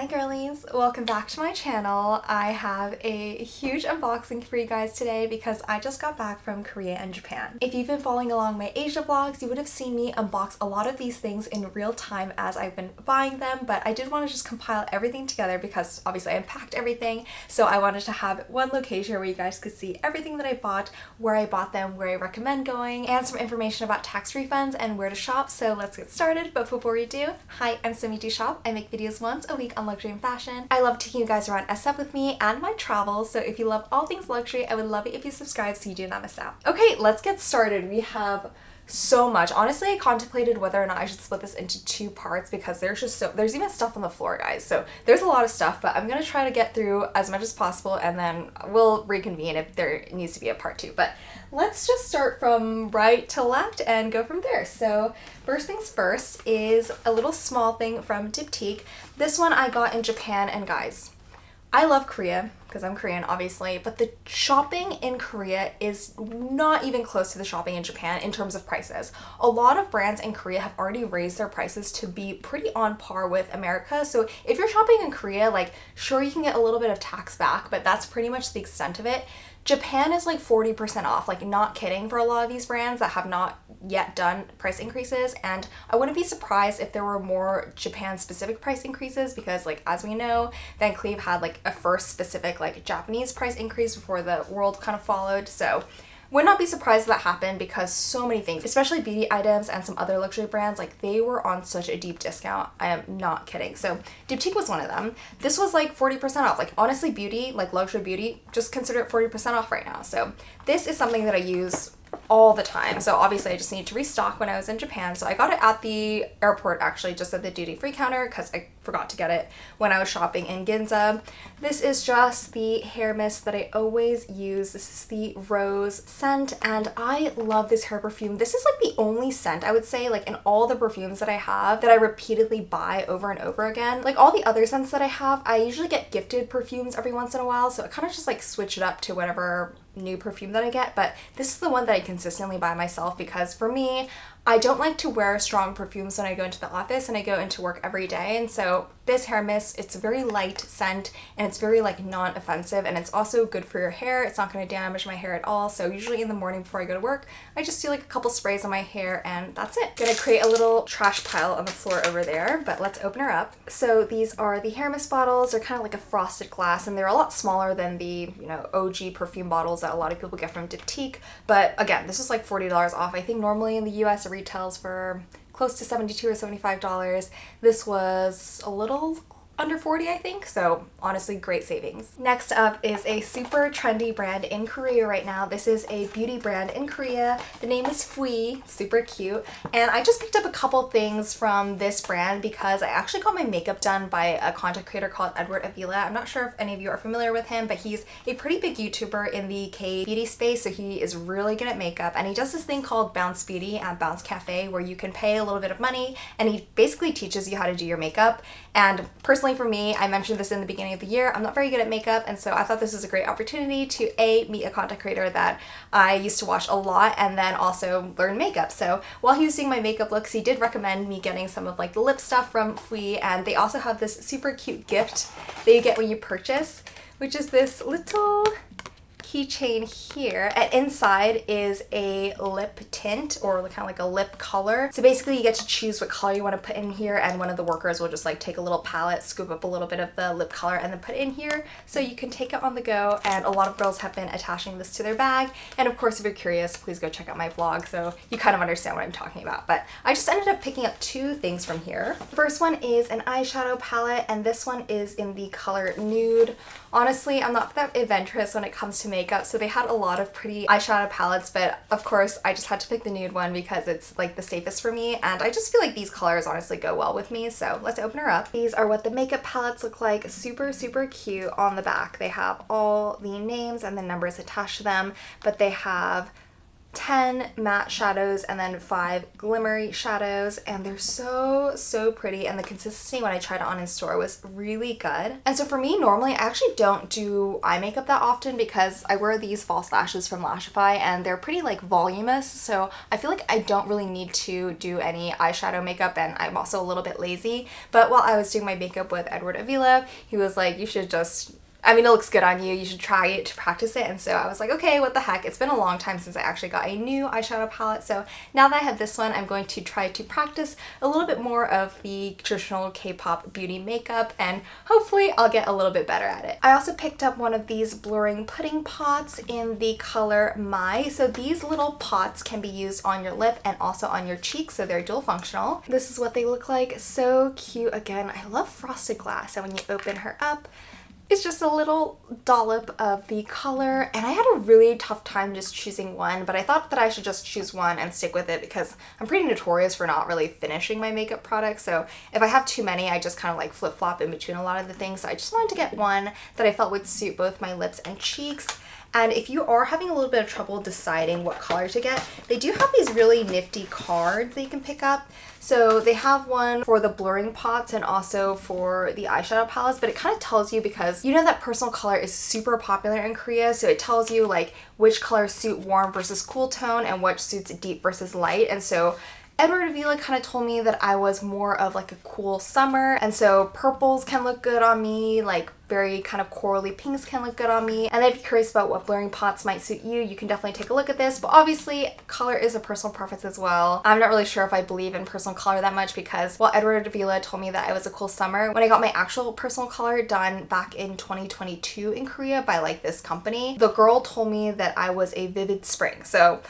Hi girlies, welcome back to my channel. I have a huge unboxing for you guys today because I just got back from Korea and Japan. If you've been following along my Asia vlogs, you would have seen me unbox a lot of these things in real time as I've been buying them, but I did want to just compile everything together because obviously I unpacked everything, so I wanted to have one location where you guys could see everything that I bought, where I bought them, where I recommend going, and some information about tax refunds and where to shop. So let's get started, but before we do, hi, I'm Somidoshoppers. I make videos once a week on luxury and fashion. I love taking you guys around SF with me and my travels, so if you love all things luxury, I would love it if you subscribe so you do not miss out. Okay, let's get started. We have so much. Honestly, I contemplated whether or not I should split this into two parts because there's even stuff on the floor, guys. So there's a lot of stuff, but I'm gonna try to get through as much as possible and then we'll reconvene if there needs to be a part two. But let's just start from right to left and go from there. So first things first is a little small thing from Diptyque. This one I got in Japan, and guys, I love Korea because I'm Korean, obviously, but the shopping in Korea is not even close to the shopping in Japan in terms of prices. A lot of brands in Korea have already raised their prices to be pretty on par with America. So if you're shopping in Korea, like, sure, you can get a little bit of tax back, but that's pretty much the extent of it. Japan is like 40% off, like not kidding, for a lot of these brands that have not yet done price increases, and I wouldn't be surprised if there were more Japan specific price increases because, like, as we know, Van Cleef had like a first specific like Japanese price increase before the world kind of followed. So would not be surprised if that happened because so many things, especially beauty items and some other luxury brands, like they were on such a deep discount. I am not kidding. So Diptyque was one of them. This was like 40% off. Like, honestly, beauty, like luxury beauty, just consider it 40% off right now. So this is something that I use all the time. So obviously I just need to restock when I was in Japan. So I got it at the airport, actually, just at the duty-free counter because I forgot to get it when I was shopping in Ginza. This is just the hair mist that I always use. This is the rose scent, and I love this hair perfume. This is like the only scent, I would say, like in all the perfumes that I have, that I repeatedly buy over and over again. Like all the other scents that I have, I usually get gifted perfumes every once in a while, so I kind of just like switch it up to whatever new perfume that I get, but this is the one that I consistently buy myself because for me, I don't like to wear strong perfumes when I go into the office and I go into work every day, and so this hair mist, it's a very light scent and it's very like non-offensive, and it's also good for your hair. It's not going to damage my hair at all. So usually in the morning before I go to work, I just do like a couple sprays on my hair and that's it. Gonna create a little trash pile on the floor over there, but let's open her up. So these are the hair mist bottles. They're kind of like a frosted glass and they're a lot smaller than the, you know, OG perfume bottles that a lot of people get from Diptyque. But again, this is like $40 off. I think normally in the US it retails for close to $72 or $75. This was a little under 40, I think, so honestly great savings. Next up is a super trendy brand in Korea right now. This is a beauty brand in Korea. The name is Fwee, super cute, and I just picked up a couple things from this brand because I actually got my makeup done by a content creator called Edward Avila. I'm not sure if any of you are familiar with him, but he's a pretty big YouTuber in the K-beauty space, so he is really good at makeup, and he does this thing called Bounce Beauty at Bounce Cafe where you can pay a little bit of money and he basically teaches you how to do your makeup. And personally for me, I mentioned this in the beginning of the year, I'm not very good at makeup, and so I thought this was a great opportunity to meet a content creator that I used to watch a lot and then also learn makeup. So while he was doing my makeup looks, he did recommend me getting some of like the lip stuff from Fwee, and they also have this super cute gift that you get when you purchase, which is this little keychain here, and inside is a lip tint or kind of like a lip color. So basically you get to choose what color you want to put in here, and one of the workers will just like take a little palette, scoop up a little bit of the lip color and then put it in here so you can take it on the go. And a lot of girls have been attaching this to their bag, and of course if you're curious, please go check out my vlog so you kind of understand what I'm talking about. But I just ended up picking up two things from here. The first one is an eyeshadow palette, and this one is in the color Nude. Honestly, I'm not that adventurous when it comes to makeup, so they had a lot of pretty eyeshadow palettes, but of course I just had to pick the nude one because it's like the safest for me, and I just feel like these colors honestly go well with me. So let's open her up. These are what the makeup palettes look like. Super cute. On the back they have all the names and the numbers attached to them, but they have 10 matte shadows and then 5 glimmery shadows, and they're so pretty, and the consistency when I tried it on in store was really good. And so for me, normally I actually don't do eye makeup that often because I wear these false lashes from Lashify and they're pretty like voluminous, so I feel like I don't really need to do any eyeshadow makeup, and I'm also a little bit lazy. But while I was doing my makeup with Edward Avila, he was like, you should just, I mean, it looks good on you, you should try it to practice it. And so I was like, okay, what the heck. It's been a long time since I actually got a new eyeshadow palette. So now that I have this one, I'm going to try to practice a little bit more of the traditional K-pop beauty makeup, and hopefully I'll get a little bit better at it. I also picked up one of these blurring pudding pots in the color My. So these little pots can be used on your lip and also on your cheeks, so they're dual functional. This is what they look like. So cute. Again, I love frosted glass, and when you open her up, it's just a little dollop of the color, and I had a really tough time just choosing one, but I thought that I should just choose one and stick with it because I'm pretty notorious for not really finishing my makeup products. So if I have too many, I just kind of like flip-flop in between a lot of the things. So I just wanted to get one that I felt would suit both my lips and cheeks. And if you are having a little bit of trouble deciding what color to get, they do have these really nifty cards that you can pick up. So they have one for the blurring pots and also for the eyeshadow palettes, but it kind of tells you, because you know that personal color is super popular in Korea, so it tells you like which colors suit warm versus cool tone and what suits deep versus light. And so Edward Avila kind of told me that I was more of like a cool summer, and so purples can look good on me, like very kind of corally pinks can look good on me. And if you're curious about what blurring pots might suit you, you can definitely take a look at this, but obviously color is a personal preference as well. I'm not really sure if I believe in personal color that much, because while Edward Avila told me that I was a cool summer, when I got my actual personal color done back in 2022 in Korea by like this company, the girl told me that I was a vivid spring. So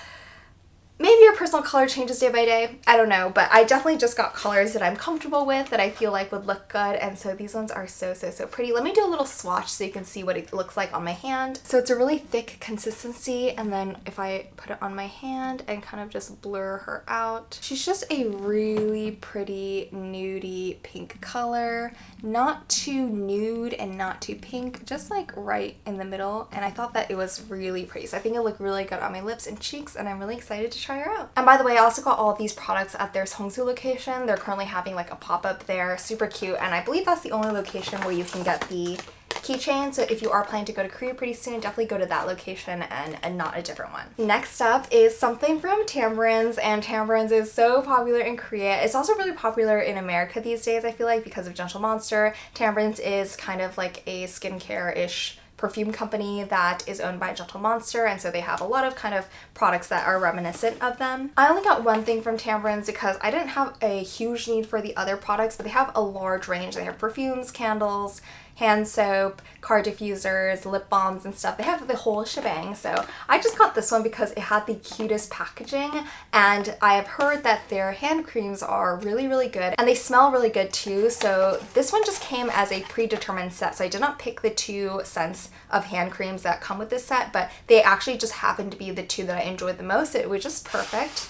maybe your personal color changes day by day. I don't know, but I definitely just got colors that I'm comfortable with, that I feel like would look good. And so these ones are so pretty. Let me do a little swatch so you can see what it looks like on my hand. So it's a really thick consistency. And then if I put it on my hand and kind of just blur her out, she's just a really pretty nudie pink color. Not too nude and not too pink, just like right in the middle. And I thought that it was really pretty. So I think it looked really good on my lips and cheeks, and I'm really excited to try her out. And by the way, I also got all of these products at their Seongsu location. They're currently having like a pop-up there, super cute, and I believe that's the only location where you can get the keychain. So if you are planning to go to Korea pretty soon, definitely go to that location and not a different one. Next up is something from Tamburins, and Tamburins is so popular in Korea. It's also really popular in America these days, I feel like, because of Gentle Monster. Tamburins is kind of like a skincare-ish perfume company that is owned by Gentle Monster, and so they have a lot of kind of products that are reminiscent of them. I only got one thing from Tamburins because I didn't have a huge need for the other products, but they have a large range. They have perfumes, candles, hand soap, car diffusers, lip balms and stuff. They have the whole shebang. So I just got this one because it had the cutest packaging, and I have heard that their hand creams are really good, and they smell really good too. So this one just came as a predetermined set, so I did not pick the 2 scents of hand creams that come with this set, but they actually just happened to be the 2 that I enjoyed the most. It was just perfect.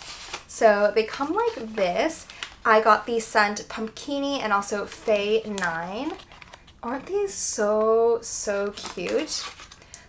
So they come like this. I got the scent Pumpkini and also Fwee 9. Aren't these so cute?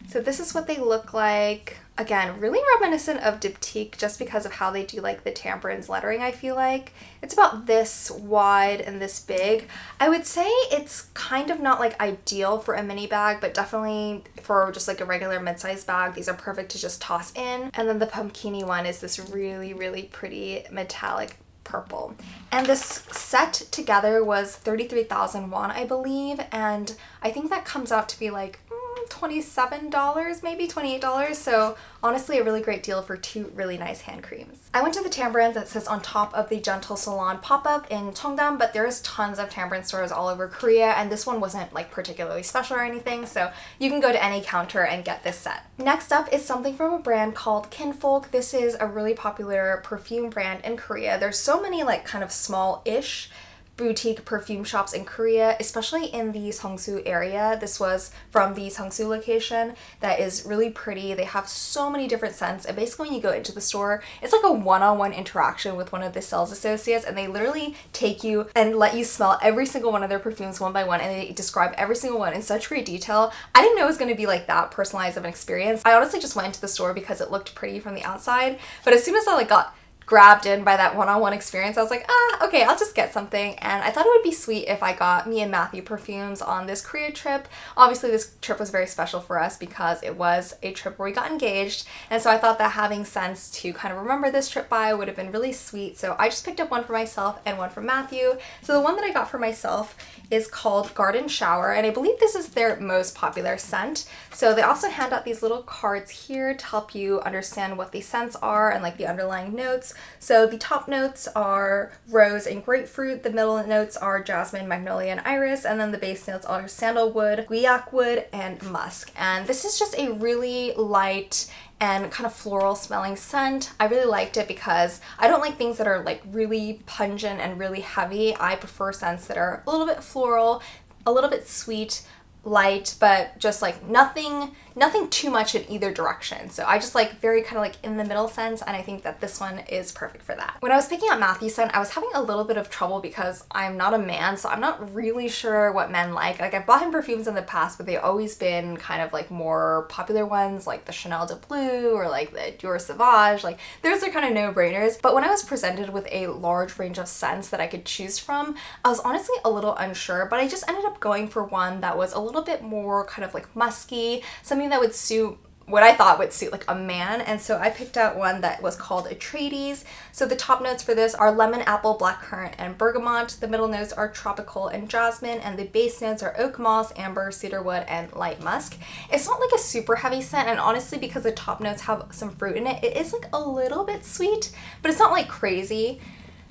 So this is what they look like. Again, really reminiscent of Diptyque just because of how they do like the Tamburins lettering, I feel like. It's about this wide and this big. I would say it's kind of not like ideal for a mini bag, but definitely for just like a regular mid-sized bag, these are perfect to just toss in. And then the Pumpkini one is this really pretty metallic purple. And this set together was 33,000 won, I believe, and I think that comes out to be like $27, maybe $28. So honestly, a really great deal for 2 really nice hand creams. I went to the Tamburins that sits on top of the Gentle Salon pop-up in Cheongdam, but there's tons of Tamburin stores all over Korea, and this one wasn't like particularly special or anything, so you can go to any counter and get this set. Next up is something from a brand called Kinfolk. This is a really popular perfume brand in Korea. There's so many like kind of small-ish boutique perfume shops in Korea, especially in the Seongsu area. This was from the Seongsu location that is really pretty. They have so many different scents, and basically when you go into the store, it's like a one-on-one interaction with one of the sales associates, and they literally take you and let you smell every single one of their perfumes one by one, and they describe every single one in such great detail. I didn't know it was going to be like that personalized of an experience. I honestly just went into the store because it looked pretty from the outside, but as soon as I got grabbed in by that one-on-one experience, I was like, okay, I'll just get something. And I thought it would be sweet if I got me and Matthew perfumes on this Korea trip. Obviously this trip was very special for us because it was a trip where we got engaged, and so I thought that having scents to kind of remember this trip by would have been really sweet. So I just picked up one for myself and one for Matthew. So the one that I got for myself is called Garden Shower, and I believe this is their most popular scent. So they also hand out these little cards here to help you understand what the scents are and like the underlying notes. So the top notes are rose and grapefruit, the middle notes are jasmine, magnolia, and iris, and then the base notes are sandalwood, guaiac wood, and musk. And this is just a really light and kind of floral smelling scent. I really liked it because I don't like things that are like really pungent and really heavy. I prefer scents that are a little bit floral, a little bit sweet, light, but just like nothing too much in either direction. So I just like very kind of like in the middle scents, and I think that this one is perfect for that. When I was picking out Matthew's scent, I was having a little bit of trouble because I'm not a man, so I'm not really sure what men like. Like I've bought him perfumes in the past, but they've always been kind of like more popular ones like the Chanel de Bleu or like the Dior Sauvage. Like those are kind of no-brainers. But when I was presented with a large range of scents that I could choose from, I was honestly a little unsure, but I just ended up going for one that was a little bit more kind of like musky, something that would suit what I thought would suit like a man. And so I picked out one that was called Atreides. So the top notes for this are lemon, apple, blackcurrant, and bergamot. The middle notes are tropical and jasmine, and the base notes are oak moss, amber, cedarwood, and light musk. It's not like a super heavy scent, and honestly because the top notes have some fruit in it, it is like a little bit sweet, but it's not like crazy.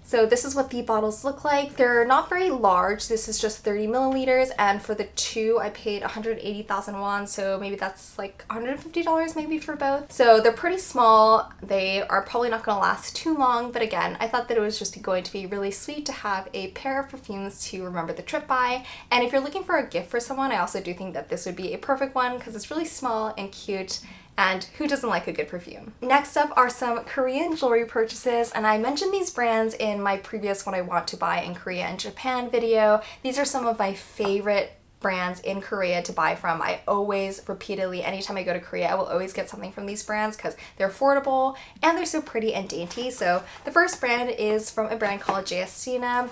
So this is what the bottles look like. They're not very large. This is just 30 milliliters, and for the two I paid 180,000 won, so maybe that's like $150 maybe for both. So they're pretty small. They are probably not going to last too long, but again, I thought that it was just going to be really sweet to have a pair of perfumes to remember the trip by. And if you're looking for a gift for someone, I also do think that this would be a perfect one because it's really small and cute. And who doesn't like a good perfume? Next up are some Korean jewelry purchases, and I mentioned these brands in my previous What I Want to Buy in Korea and Japan video. These are some of my favorite brands in Korea to buy from. I always repeatedly, anytime I go to Korea, I will always get something from these brands because they're affordable and they're so pretty and dainty. So the first brand is from a brand called Justina.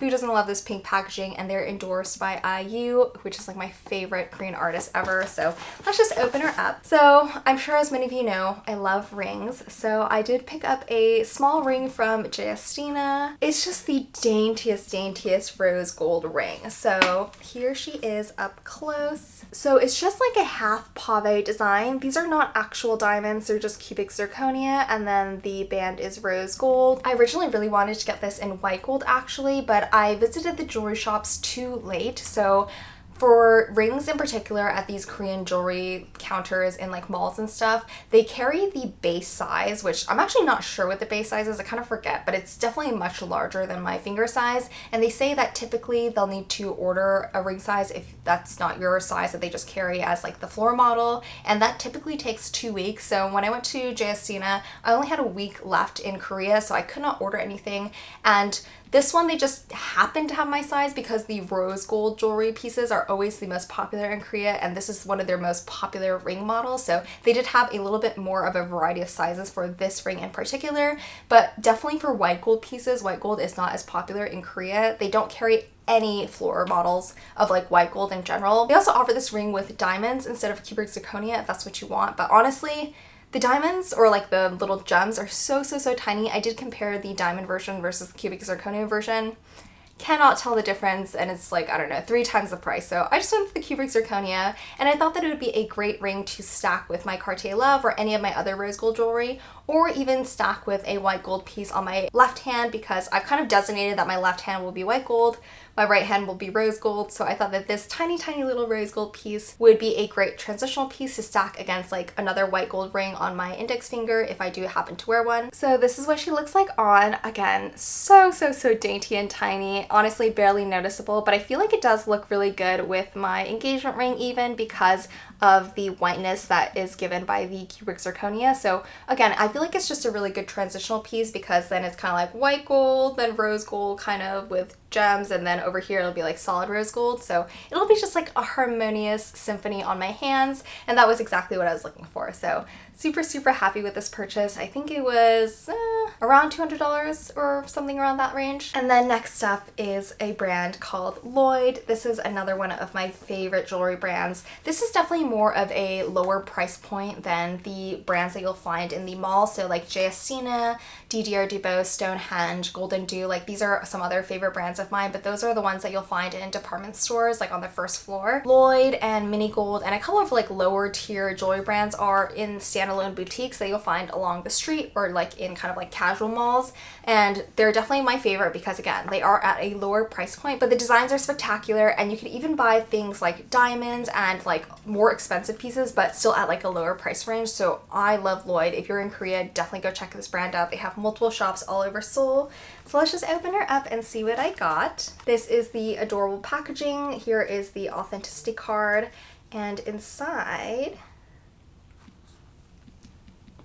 Who doesn't love this pink packaging? And they're endorsed by IU, which is like my favorite Korean artist ever. So let's just open her up. So I'm sure as many of you know, I love rings. So I did pick up a small ring from Justina. It's just the daintiest rose gold ring. So here she is up close. So it's just like a half pave design. These are not actual diamonds, they're just cubic zirconia, and then the band is rose gold. I originally really wanted to get this in white gold actually, but I visited the jewelry shops too late. So for rings in particular at these Korean jewelry counters in like malls and stuff, they carry the base size, which I'm actually not sure what the base size is, I kind of forget, but it's definitely much larger than my finger size. And they say that typically they'll need to order a ring size if that's not your size that they just carry as like the floor model, and that typically takes 2 weeks. So when I went to Justina, I only had a week left in Korea, so I could not order anything. And this one, they just happened to have my size because the rose gold jewelry pieces are always the most popular in Korea, and this is one of their most popular ring models. So they did have a little bit more of a variety of sizes for this ring in particular, but definitely for white gold pieces, white gold is not as popular in Korea. They don't carry any floor models of like white gold in general. They also offer this ring with diamonds instead of cubic zirconia if that's what you want, but honestly, the diamonds or like the little gems are so tiny. I did compare the diamond version versus the cubic zirconia version. Cannot tell the difference, and it's like, I don't know, 3 times the price. So I just went with the cubic zirconia, and I thought that it would be a great ring to stack with my Cartier Love or any of my other rose gold jewelry, or even stack with a white gold piece on my left hand, because I've kind of designated that my left hand will be white gold, my right hand will be rose gold, so I thought that this tiny little rose gold piece would be a great transitional piece to stack against like another white gold ring on my index finger if I do happen to wear one. So this is what she looks like on. Again, so dainty and tiny, honestly barely noticeable, but I feel like it does look really good with my engagement ring even because of the whiteness that is given by the cubic zirconia. So again, I feel like it's just a really good transitional piece because then it's kind of like white gold, then rose gold kind of with gems, and then over here it'll be like solid rose gold. So it'll be just like a harmonious symphony on my hands, and that was exactly what I was looking for. So super happy with this purchase. I think it was around $200 or something around that range. And then next up is a brand called Lloyd. This is another one of my favorite jewelry brands. This is definitely more of a lower price point than the brands that you'll find in the mall. So like Giacchina, Dior, Diptyque, Stonehenge, Golden Dew, like these are some other favorite brands of mine, but those are the ones that you'll find in department stores like on the first floor. Lloyd and Mini Gold and a couple of like lower tier jewelry brands are in standalone boutiques that you'll find along the street or like in kind of like casual malls, and they're definitely my favorite because again, they are at a lower price point, but the designs are spectacular, and you can even buy things like diamonds and like more expensive pieces but still at like a lower price range. So I love Lloyd. If you're in Korea, definitely go check this brand out. They have multiple shops all over Seoul. So let's just open her up and see what I got. This is the adorable packaging. Here is the authenticity card, and inside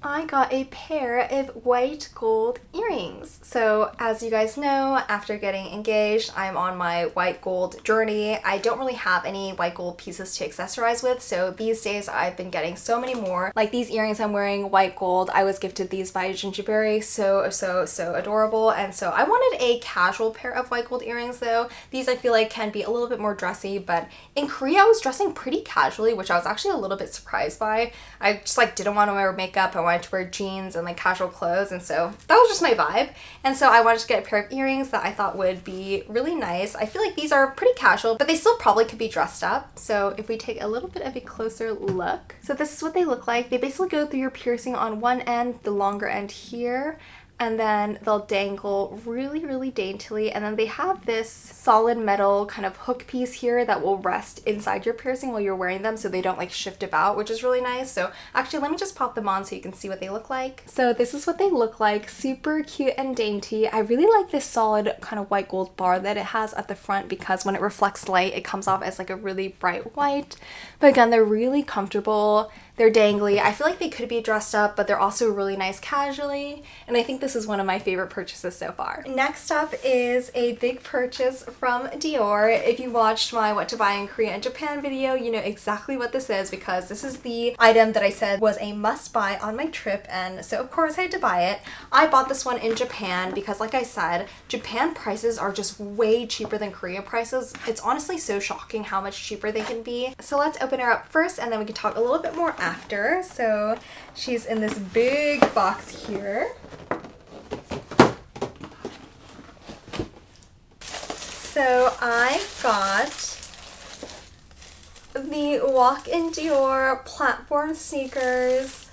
I got a pair of white gold earrings. So as you guys know, after getting engaged, I'm on my white gold journey. I don't really have any white gold pieces to accessorize with, so these days I've been getting so many more. Like these earrings I'm wearing, white gold. I was gifted these by Gingerberry, so adorable, and so I wanted a casual pair of white gold earrings though. These I feel like can be a little bit more dressy, but in Korea I was dressing pretty casually, which I was actually a little bit surprised by. I just like didn't want to wear makeup. I wanted to wear jeans and like casual clothes, and so that was just my vibe. And so I wanted to get a pair of earrings that I thought would be really nice. I feel like these are pretty casual, but they still probably could be dressed up. So if we take a little bit of a closer look, so this is what they look like. They basically go through your piercing on one end, the longer end here, and then they'll dangle really daintily, and then they have this solid metal kind of hook piece here that will rest inside your piercing while you're wearing them so they don't like shift about, which is really nice. So actually let me just pop them on so you can see what they look like. So this is what they look like, super cute and dainty. I really like this solid kind of white gold bar that it has at the front because when it reflects light it comes off as like a really bright white. But again, they're really comfortable. They're dangly. I feel like they could be dressed up, but they're also really nice casually, and I think this is one of my favorite purchases so far. Next up is a big purchase from Dior. If you watched my What to Buy in Korea and Japan video, you know exactly what this is because this is the item that I said was a must buy on my trip, and so of course I had to buy it. I bought this one in Japan because like I said, Japan prices are just way cheaper than Korea prices. It's honestly so shocking how much cheaper they can be. So let's open her up first and then we can talk a little bit more after. So she's in this big box here. So I got the Walk-in Dior platform sneakers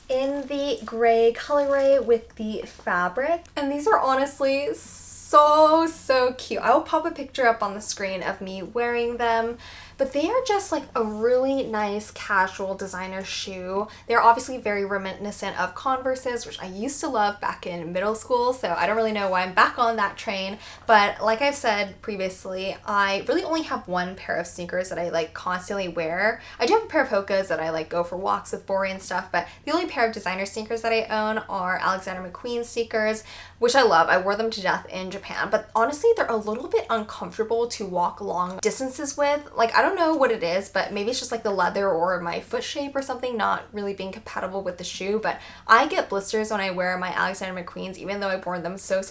in the gray colorway with the fabric, and these are honestly so cute. I will pop a picture up on the screen of me wearing them, but they are just like a really nice casual designer shoe. They're obviously very reminiscent of Converses, which I used to love back in middle school, so I don't really know why I'm back on that train, but like I've said previously, I really only have one pair of sneakers that I like constantly wear. I do have a pair of Hoka's that I like go for walks with Bori and stuff, but the only pair of designer sneakers that I own are Alexander McQueen sneakers, which I love. I wore them to death in Japan, but honestly they're a little bit uncomfortable to walk long distances with. Like, I don't know what it is, but maybe it's just like the leather or my foot shape or something not really being compatible with the shoe, but I get blisters when I wear my Alexander McQueens even though I've worn them so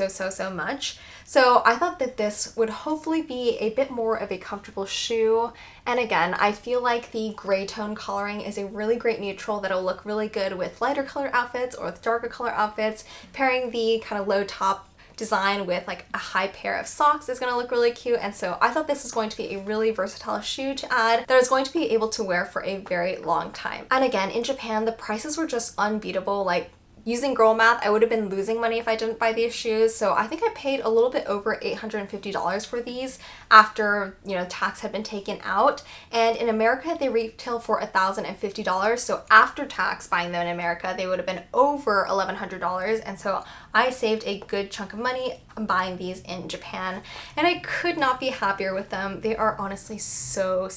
much. So I thought that this would hopefully be a bit more of a comfortable shoe. And again, I feel like the gray tone coloring is a really great neutral that'll look really good with lighter color outfits or with darker color outfits. Pairing the kind of low top design with like a high pair of socks is going to look really cute, and so I thought this was going to be a really versatile shoe to add that I was going to be able to wear for a very long time. And again, in Japan the prices were just unbeatable. Like using girl math, I would have been losing money if I didn't buy these shoes. So I think I paid a little bit over $850 for these after, you know, tax had been taken out. And in America, they retail for $1,050. So after tax buying them in America, they would have been over $1,100. And so I saved a good chunk of money buying these in Japan, and I could not be happier with them. They are honestly so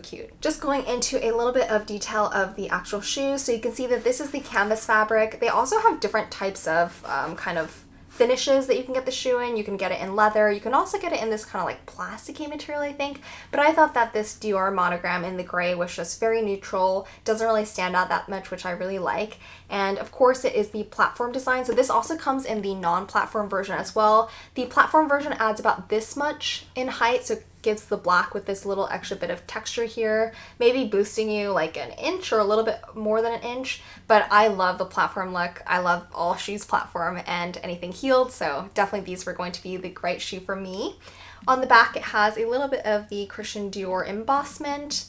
cute. Just going into a little bit of detail of the actual shoes. So you can see that this is the canvas fabric. They also have different types of kind of finishes that you can get the shoe in. You can get it in leather. You can also get it in this kind of like plasticky material, I think. But I thought that this Dior monogram in the gray was just very neutral. Doesn't really stand out that much, which I really like. And of course it is the platform design. So this also comes in the non-platform version as well. The platform version adds about this much in height. So gives the black with this little extra bit of texture here, maybe boosting you like an inch or a little bit more than an inch. But I love the platform look. I love all shoes platform and anything heeled, so definitely these were going to be the right shoe for me. On the back, it has a little bit of the Christian Dior embossment.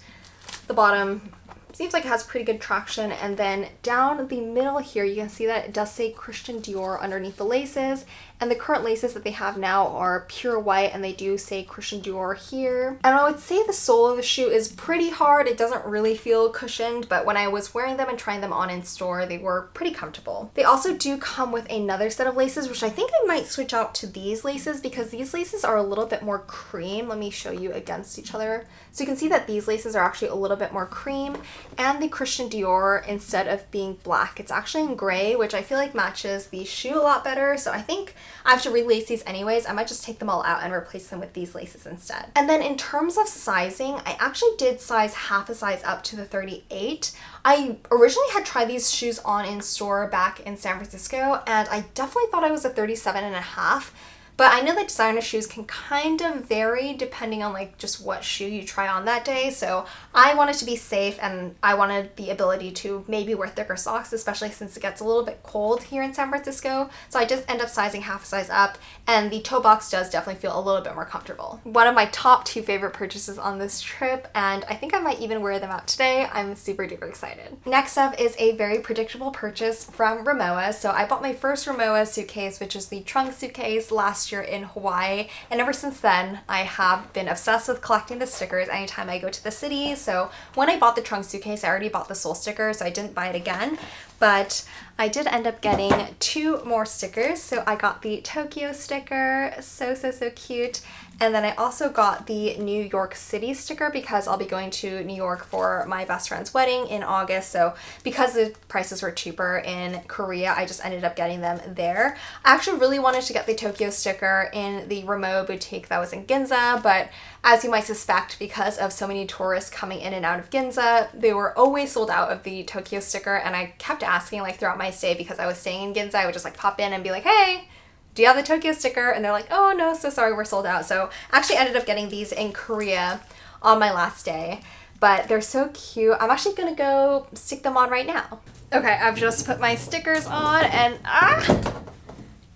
The bottom seems like it has pretty good traction, and then down the middle here you can see that it does say Christian Dior underneath the laces, and the current laces that they have now are pure white and they do say Christian Dior here. And I would say the sole of the shoe is pretty hard. It doesn't really feel cushioned, but when I was wearing them and trying them on in store, they were pretty comfortable. They also do come with another set of laces, which I think I might switch out to these laces because these laces are a little bit more cream. Let me show you against each other. So you can see that these laces are actually a little bit more cream, and the Christian Dior, instead of being black, it's actually in gray, which I feel like matches the shoe a lot better. So I think I have to relace these anyways. I might just take them all out and replace them with these laces instead. And then in terms of sizing, I actually did size half a size up to the 38. I originally had tried these shoes on in store back in San Francisco, and I definitely thought I was a 37.5. But I know that designer shoes can kind of vary depending on like just what shoe you try on that day. So I wanted to be safe, and I wanted the ability to maybe wear thicker socks, especially since it gets a little bit cold here in San Francisco. So I just end up sizing half a size up, and the toe box does definitely feel a little bit more comfortable. One of my top 2 favorite purchases on this trip, and I think I might even wear them out today. I'm super duper excited. Next up is a very predictable purchase from Rimowa. So I bought my first Rimowa suitcase, which is the trunk suitcase, last year in Hawaii, and ever since then I have been obsessed with collecting the stickers anytime I go to the city. So when I bought the trunk suitcase, I already bought the sole sticker, so I didn't buy it again, but I did end up getting 2 more stickers. So I got the Tokyo sticker, so cute. And then I also got the New York City sticker because I'll be going to New York for my best friend's wedding in August. So because the prices were cheaper in Korea, I just ended up getting them there. I actually really wanted to get the Tokyo sticker in the Rimowa boutique that was in Ginza, but as you might suspect, because of so many tourists coming in and out of Ginza, they were always sold out of the Tokyo sticker, and I kept asking like throughout my stay because I was staying in Ginza. I would just like pop in and be like, hey, do you have the Tokyo sticker? And they're like, oh no, so sorry, we're sold out. So I actually ended up getting these in Korea on my last day, but they're so cute. I'm actually gonna go stick them on right now. Okay, I've just put my stickers on, and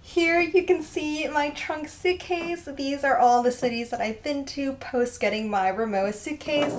here you can see my trunk suitcase. These are all the cities that I've been to post getting my Rimowa suitcase,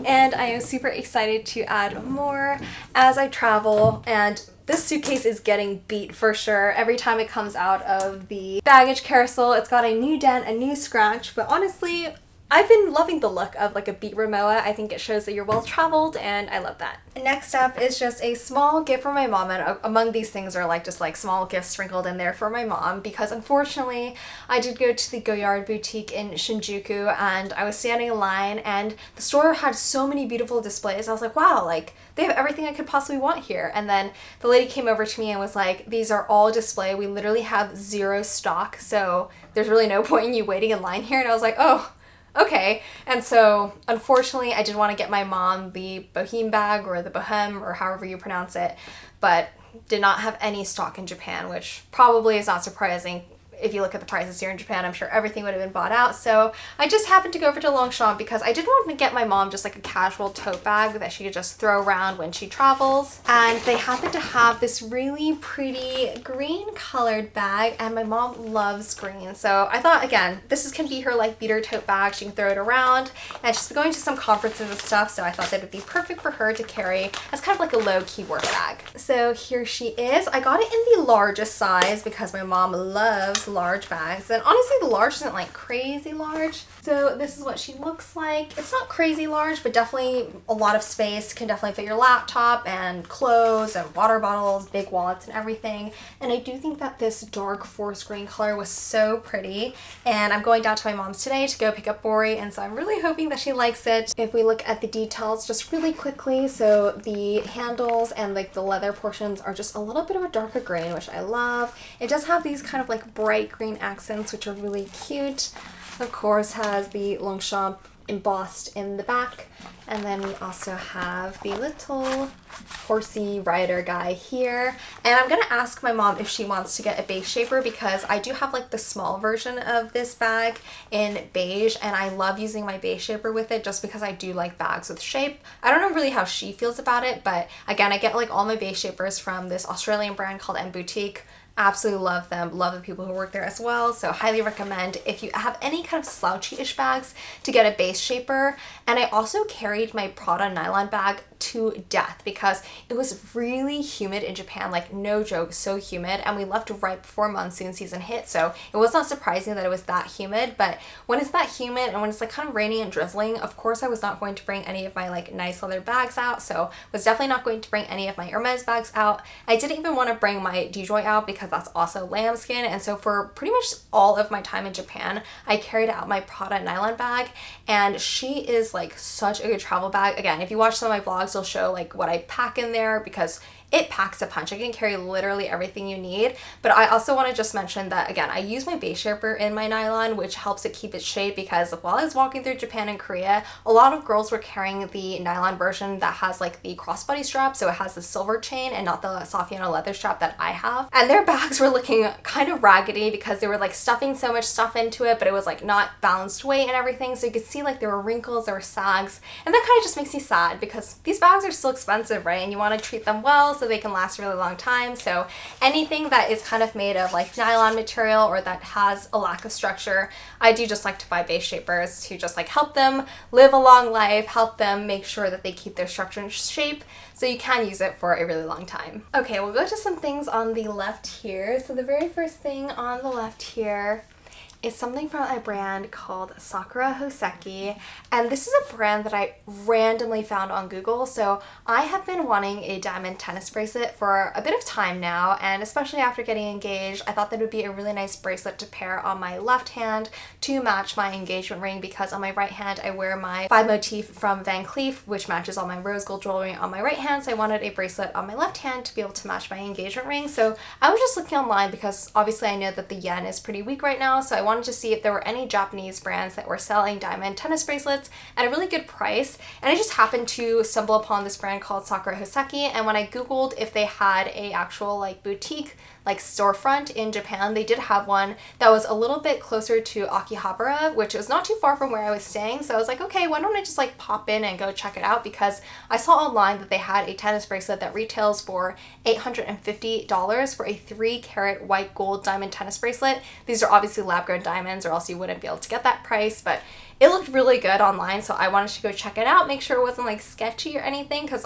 and I am super excited to add more as I travel. And this suitcase is getting beat for sure. Every time it comes out of the baggage carousel, it's got a new dent, a new scratch, but honestly, I've been loving the look of like a beat Rimowa. I think it shows that you're well traveled, and I love that. Next up is just a small gift from my mom, and among these things are like just like small gifts sprinkled in there for my mom, because unfortunately I did go to the Goyard boutique in Shinjuku, and I was standing in line, and the store had so many beautiful displays. I was like, wow, like they have everything I could possibly want here. And then the lady came over to me and was like, these are all display. We literally have 0 stock, so there's really no point in you waiting in line here. And I was like, oh, okay. And so unfortunately I did want to get my mom the Bohème bag, or the Bohème, or however you pronounce it, but did not have any stock in Japan, which probably is not surprising. if you look at the prices here in Japan, I'm sure everything would have been bought out. So I just happened to go over to Longchamp because I did want to get my mom just like a casual tote bag that she could just throw around when she travels. And they happen to have this really pretty green colored bag, and my mom loves green. So I thought, again, can be her like beater tote bag. She can throw it around, and she's going to some conferences and stuff. So I thought that would be perfect for her to carry as kind of like a low-key work bag. So here she is. I got it in the largest size because my mom loves large bags, and honestly the large isn't like crazy large. So this is what she looks like. It's not crazy large, but definitely a lot of space. Can definitely fit your laptop and clothes and water bottles, big wallets and everything. And I do think that this dark forest green color was so pretty, and I'm going down to my mom's today to go pick up Bori, and so I'm really hoping that she likes it. If we look at the details just really quickly, so the handles and like the leather portions are just a little bit of a darker green, which I love. It does have these kind of like bright green accents, which are really cute. Of course, has the Longchamp embossed in the back, and then we also have the little horsey rider guy here. And I'm gonna ask my mom if she wants to get a base shaper, because I do have like the small version of this bag in beige, and I love using my base shaper with it just because I do like bags with shape. I don't know really how she feels about it, but again, I get like all my base shapers from this Australian brand called Diptyque. Absolutely love them. Love the people who work there as well. So highly recommend if you have any kind of slouchy-ish bags to get a base shaper. And I also carried my Prada nylon bag to death because it was really humid in Japan, like no joke, so humid, and we left right before monsoon season hit, so it was not surprising that it was that humid. But when it's that humid and when it's like kind of raining and drizzling, of course I was not going to bring any of my like nice leather bags out, so was definitely not going to bring any of my Hermes bags out. I didn't even want to bring my DJoy out because that's also lambskin, and so for pretty much all of my time in Japan I carried out my Prada nylon bag, and she is like such a good travel bag. Again, if you watch some of my vlogs, will show like what I pack in there because it packs a punch. I can carry literally everything you need. But I also want to just mention that, again, I use my base shaper in my nylon, which helps it keep its shape, because while I was walking through Japan and Korea, a lot of girls were carrying the nylon version that has like the crossbody strap, so it has the silver chain and not the Saffiano leather strap that I have. And their bags were looking kind of raggedy because they were like stuffing so much stuff into it, but it was like not balanced weight and everything, so you could see like there were wrinkles, there were sags, and that kind of just makes me sad because these bags are still expensive, right? And you want to treat them well so they can last a really long time. So anything that is kind of made of like nylon material or that has a lack of structure, I do just like to buy base shapers to just like help them live a long life, help them make sure that they keep their structure and shape so you can use it for a really long time. Okay, we'll go to some things on the left here. So the very first thing on the left here is something from a brand called Sakura Hoseki, and this is a brand that I randomly found on Google. So I have been wanting a diamond tennis bracelet for a bit of time now, and especially after getting engaged, I thought that would be a really nice bracelet to pair on my left hand to match my engagement ring, because on my right hand I wear my 5 motif from Van Cleef, which matches all my rose gold jewelry on my right hand, so I wanted a bracelet on my left hand to be able to match my engagement ring. So I was just looking online because obviously I know that the yen is pretty weak right now, so I wanted to see if there were any Japanese brands that were selling diamond tennis bracelets at a really good price. And I just happened to stumble upon this brand called Sakura Hoseki, and when I googled if they had a actual like boutique like storefront in Japan, they did have one that was a little bit closer to Akihabara, which was not too far from where I was staying. So I was like, okay, why don't I just like pop in and go check it out, because I saw online that they had a tennis bracelet that retails for $850 for a 3-carat white gold diamond tennis bracelet. These are obviously lab-grown diamonds, or else you wouldn't be able to get that price, but it looked really good online, so I wanted to go check it out, make sure it wasn't like sketchy or anything, because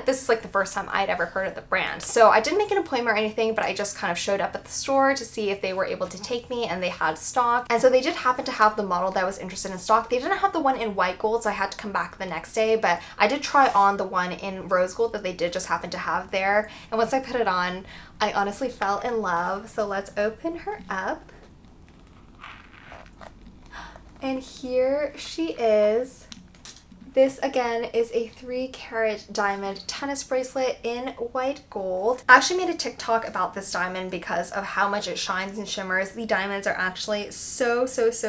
this is like the first time I'd ever heard of the brand. So I didn't make an appointment or anything, but I just kind of showed up at the store to see if they were able to take me, and they had stock. And so they did happen to have the model that I was interested in stock. They didn't have the one in white gold, so I had to come back the next day, but I did try on the one in rose gold that they did just happen to have there. And once I put it on, I honestly fell in love. So let's open her up. And here she is. This again is a 3-carat diamond tennis bracelet in white gold. I actually made a TikTok about this diamond because of how much it shines and shimmers. The diamonds are actually so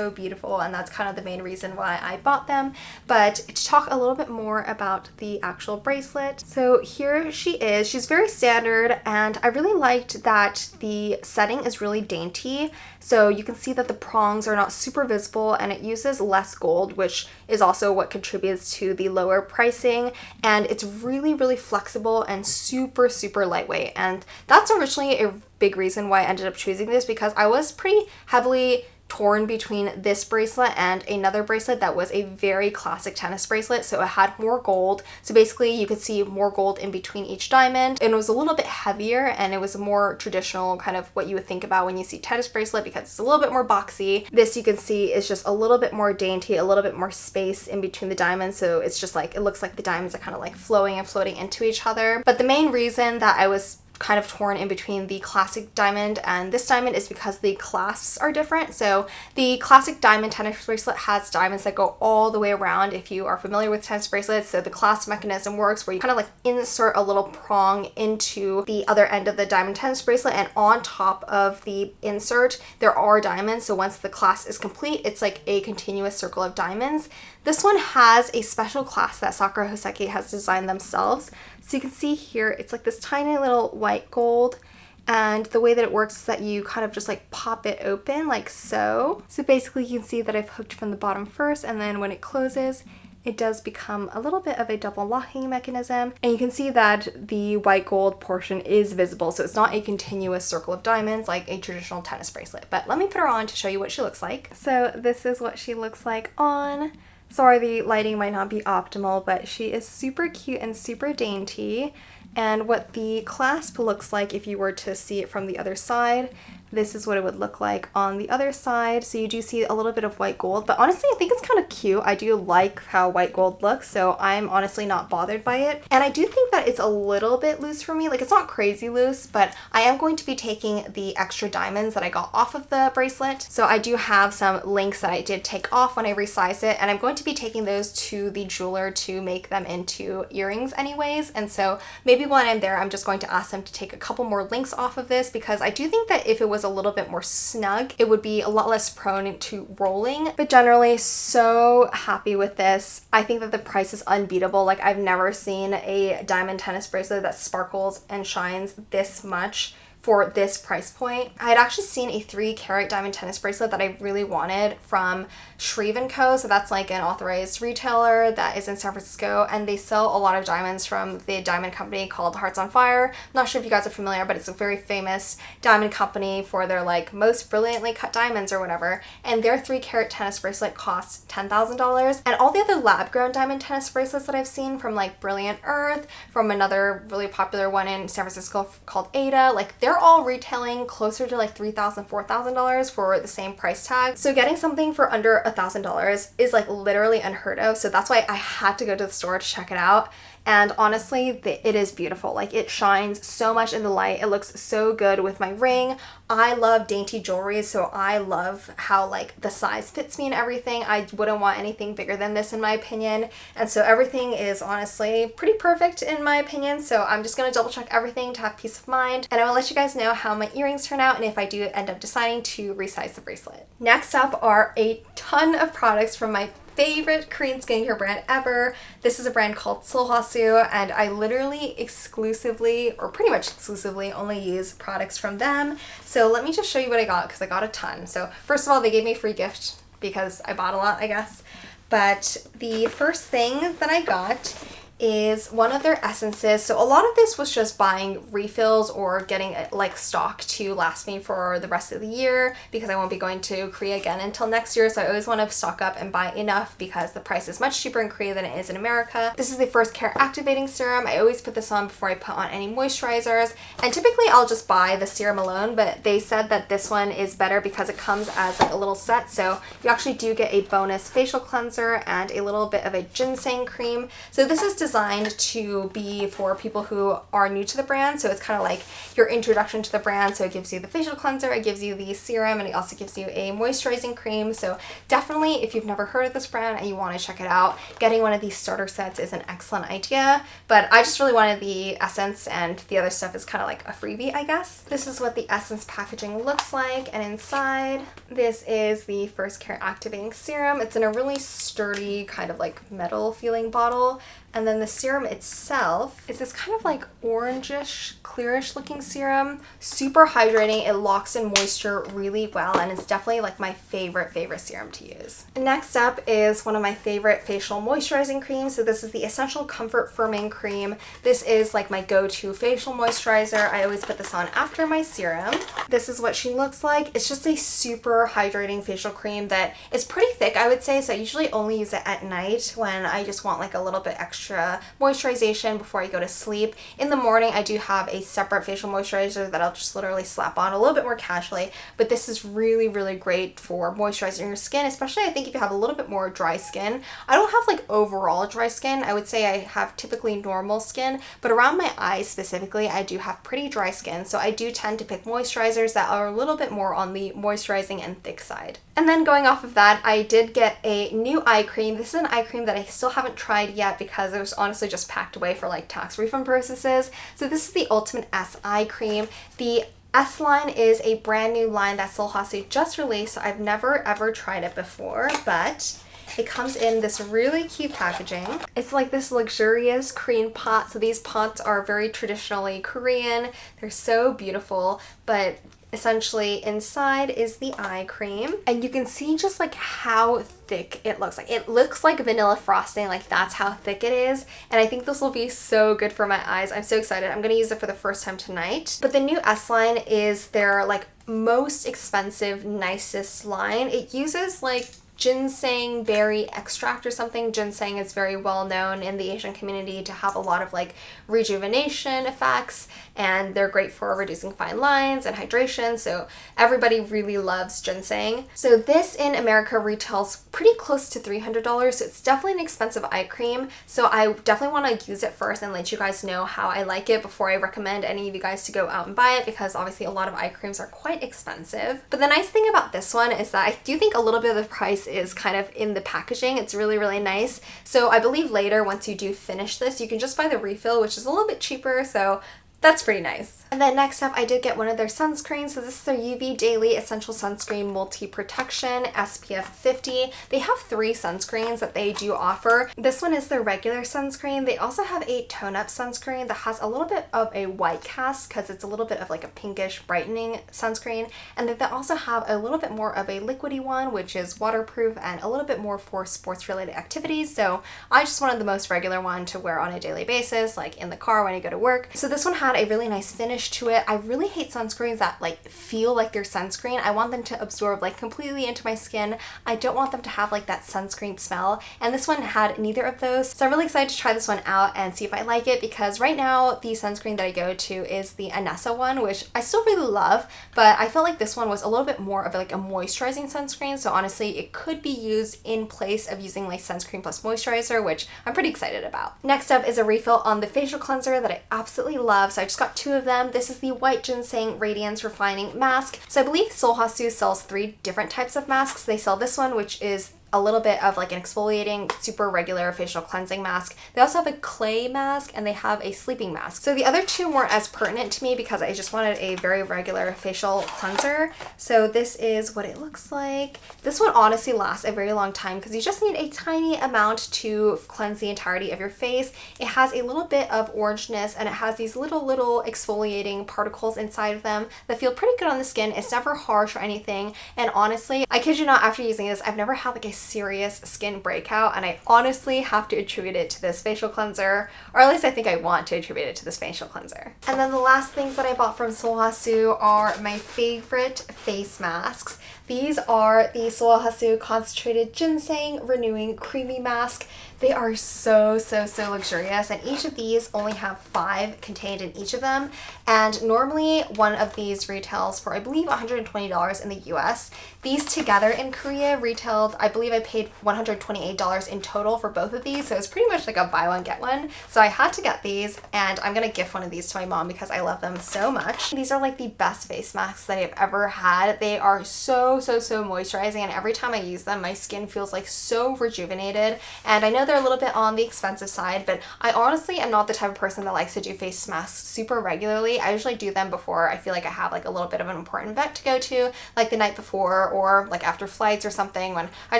beautiful, and that's kind of the main reason why I bought them. But to talk a little bit more about the actual bracelet, so here she is. She's very standard, and I really liked that the setting is really dainty. So you can see that the prongs are not super visible, and it uses less gold, which is also what contributes to the lower pricing. And it's really flexible and super lightweight. And that's originally a big reason why I ended up choosing this, because I was pretty heavily torn between this bracelet and another bracelet that was a very classic tennis bracelet. So it had more gold. So basically you could see more gold in between each diamond, and it was a little bit heavier, and it was a more traditional kind of what you would think about when you see tennis bracelet, because it's a little bit more boxy. This you can see is just a little bit more dainty, a little bit more space in between the diamonds. So it's just like, it looks like the diamonds are kind of like flowing and floating into each other. But the main reason that I was kind of torn in between the classic diamond and this diamond is because the clasps are different. So the classic diamond tennis bracelet has diamonds that go all the way around, if you are familiar with tennis bracelets. So the clasp mechanism works where you kind of like insert a little prong into the other end of the diamond tennis bracelet, and on top of the insert there are diamonds. So once the clasp is complete, it's like a continuous circle of diamonds. This one has a special clasp that Sakura Hoseki has designed themselves. So you can see here, it's like this tiny little white gold, and the way that it works is that you kind of just like pop it open like so. So basically you can see that I've hooked from the bottom first, and then when it closes, it does become a little bit of a double locking mechanism. And you can see that the white gold portion is visible, so it's not a continuous circle of diamonds like a traditional tennis bracelet. But let me put her on to show you what she looks like. So this is what she looks like on. Sorry, the lighting might not be optimal, but she is super cute and super dainty. And what the clasp looks like if you were to see it from the other side, this is what it would look like on the other side. So you do see a little bit of white gold, but honestly I think it's kind of cute. I do like how white gold looks, so I'm honestly not bothered by it. And I do think that it's a little bit loose for me. Like, it's not crazy loose, but I am going to be taking the extra diamonds that I got off of the bracelet. So I do have some links that I did take off when I resized it, and I'm going to be taking those to the jeweler to make them into earrings anyways. And so maybe when I'm there, I'm just going to ask them to take a couple more links off of this, because I do think that if it was a little bit more snug, it would be a lot less prone to rolling. But generally, so happy with this. I think that the price is unbeatable. Like, I've never seen a diamond tennis bracelet that sparkles and shines this much for this price point. I had actually seen a 3-carat diamond tennis bracelet that I really wanted from Shreve & Co. So that's like an authorized retailer that is in San Francisco, and they sell a lot of diamonds from the diamond company called Hearts on Fire. I'm not sure if you guys are familiar, but it's a very famous diamond company for their like most brilliantly cut diamonds or whatever. And their 3-carat tennis bracelet costs $10,000. And all the other lab-grown diamond tennis bracelets that I've seen from like Brilliant Earth, from another really popular one in San Francisco called Ada, like they're all retailing closer to like $3,000, $4,000 for the same price tag. So getting something for under $1,000 is like literally unheard of. So that's why I had to go to the store to check it out. And honestly, it is beautiful. Like, it shines so much in the light. It looks so good with my ring. I love dainty jewelry, so I love how like the size fits me and everything. I wouldn't want anything bigger than this in my opinion. And so everything is honestly pretty perfect in my opinion. So I'm just gonna double check everything to have peace of mind. And I will let you guys know how my earrings turn out and if I do end up deciding to resize the bracelet. Next up are a ton of products from my favorite Korean skincare brand ever. This is a brand called Sulwhasoo, and I literally exclusively, or pretty much exclusively, only use products from them. So let me just show you what I got, because I got a ton. So first of all, they gave me a free gift because I bought a lot, I guess. But the first thing that I got is one of their essences. So a lot of this was just buying refills or getting like stock to last me for the rest of the year, because I won't be going to Korea again until next year. So I always want to stock up and buy enough because the price is much cheaper in Korea than it is in America. This is the First Care Activating Serum. I always put this on before I put on any moisturizers, and typically I'll just buy the serum alone, but they said that this one is better because it comes as like a little set. So you actually do get a bonus facial cleanser and a little bit of a ginseng cream. So this is designed designed to be for people who are new to the brand, so it's kind of like your introduction to the brand. So it gives you the facial cleanser, it gives you the serum, and it also gives you a moisturizing cream. So definitely, if you've never heard of this brand and you want to check it out, getting one of these starter sets is an excellent idea. But I just really wanted the essence, and the other stuff is kind of like a freebie, I guess. This is what the essence packaging looks like, and inside, this is the First Care Activating Serum. It's in a really sturdy kind of like metal feeling bottle. And then the serum itself is this kind of like orangish, clearish looking serum. Super hydrating. It locks in moisture really well, and it's definitely like my favorite serum to use. Next up is one of my favorite facial moisturizing creams. So this is the Essential Comfort Firming Cream. This is like my go-to facial moisturizer. I always put this on after my serum. This is what she looks like. It's just a super hydrating facial cream that is pretty thick, I would say. So I usually only use it at night when I just want like a little bit extra moisturization before I go to sleep. In the morning, I do have a separate facial moisturizer that I'll just literally slap on a little bit more casually, but this is really great for moisturizing your skin, especially I think if you have a little bit more dry skin. I don't have like overall dry skin. I would say I have typically normal skin, but around my eyes specifically, I do have pretty dry skin, so I do tend to pick moisturizers that are a little bit more on the moisturizing and thick side. And then going off of that, I did get a new eye cream. This is an eye cream that I still haven't tried yet because it was honestly just packed away for like tax refund purposes. So this is the Ultimate S Eye Cream. The S line is a brand new line that Sulwhasoo just released, so I've never ever tried it before, but it comes in this really cute packaging. It's like this luxurious Korean pot. So these pots are very traditionally Korean. They're so beautiful, but essentially inside is the eye cream, and you can see just like how thick it looks. Like it looks like vanilla frosting, like that's how thick it is, and I think this will be so good for my eyes. I'm so excited. I'm gonna use it for the first time tonight. But the new S line is their like most expensive, nicest line. It uses like ginseng berry extract or something. Ginseng is very well known in the Asian community to have a lot of like rejuvenation effects, and they're great for reducing fine lines and hydration, so everybody really loves ginseng. So this in America retails pretty close to $300, so it's definitely an expensive eye cream. So I definitely want to use it first and let you guys know how I like it before I recommend any of you guys to go out and buy it, because obviously a lot of eye creams are quite expensive. But the nice thing about this one is that I do think a little bit of the price is kind of in the packaging. It's really nice. So I believe later, once you do finish this, you can just buy the refill, which is a little bit cheaper, so that's pretty nice. And then next up, I did get one of their sunscreens. So this is their UV Daily Essential Sunscreen Multi-Protection SPF 50. They have 3 sunscreens that they do offer. This one is their regular sunscreen. They also have a tone-up sunscreen that has a little bit of a white cast because it's a little bit of like a pinkish brightening sunscreen. And then they also have a little bit more of a liquidy one, which is waterproof and a little bit more for sports-related activities. So I just wanted the most regular one to wear on a daily basis, like in the car when I go to work. So this one had a really nice finish to it. I really hate sunscreens that like feel like they're sunscreen. I want them to absorb like completely into my skin. I don't want them to have like that sunscreen smell, and this one had neither of those. So I'm really excited to try this one out and see if I like it, because right now the sunscreen that I go to is the Anessa one, which I still really love, but I felt like this one was a little bit more of like a moisturizing sunscreen. So honestly, it could be used in place of using like sunscreen plus moisturizer, which I'm pretty excited about. Next up is a refill on the facial cleanser that I absolutely love. So I just got 2 of them. This is the White Ginseng Radiance Refining Mask. So I believe Sulwhasoo sells 3 different types of masks. They sell this one, which is a little bit of like an exfoliating, super regular facial cleansing mask. They also have a clay mask, and they have a sleeping mask. So the other 2 weren't as pertinent to me because I just wanted a very regular facial cleanser. So this is what it looks like. This one honestly lasts a very long time because you just need a tiny amount to cleanse the entirety of your face. It has a little bit of orangeness, and it has these little exfoliating particles inside of them that feel pretty good on the skin. It's never harsh or anything, and honestly, I kid you not, after using this, I've never had like a serious skin breakout, and I honestly have to attribute it to this facial cleanser, or at least I think I want to attribute it to this facial cleanser. And then the last things that I bought from Sulwhasoo are my favorite face masks. These are the Sulwhasoo Concentrated Ginseng Renewing Creamy Mask. They are so luxurious, and each of these only have 5 contained in each of them, and normally one of these retails for I believe $120 in the US. These together in Korea retailed, I believe I paid $128 in total for both of these, so it's pretty much like a buy one get one. So I had to get these, and I'm gonna gift one of these to my mom because I love them so much. These are like the best face masks that I've ever had. They are so moisturizing, and every time I use them my skin feels like so rejuvenated. And I know they're a little bit on the expensive side, but I honestly am not the type of person that likes to do face masks super regularly. I usually do them before I feel like I have like a little bit of an important event to go to, like the night before or like after flights or something, when I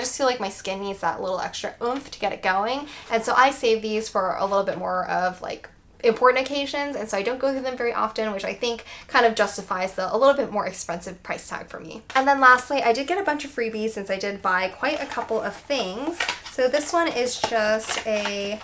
just feel like my skin needs that little extra oomph to get it going. And so I save these for a little bit more of like important occasions, and so I don't go through them very often, which I think kind of justifies the a little bit more expensive price tag for me. And then lastly, I did get a bunch of freebies since I did buy quite a couple of things. So this one is just a,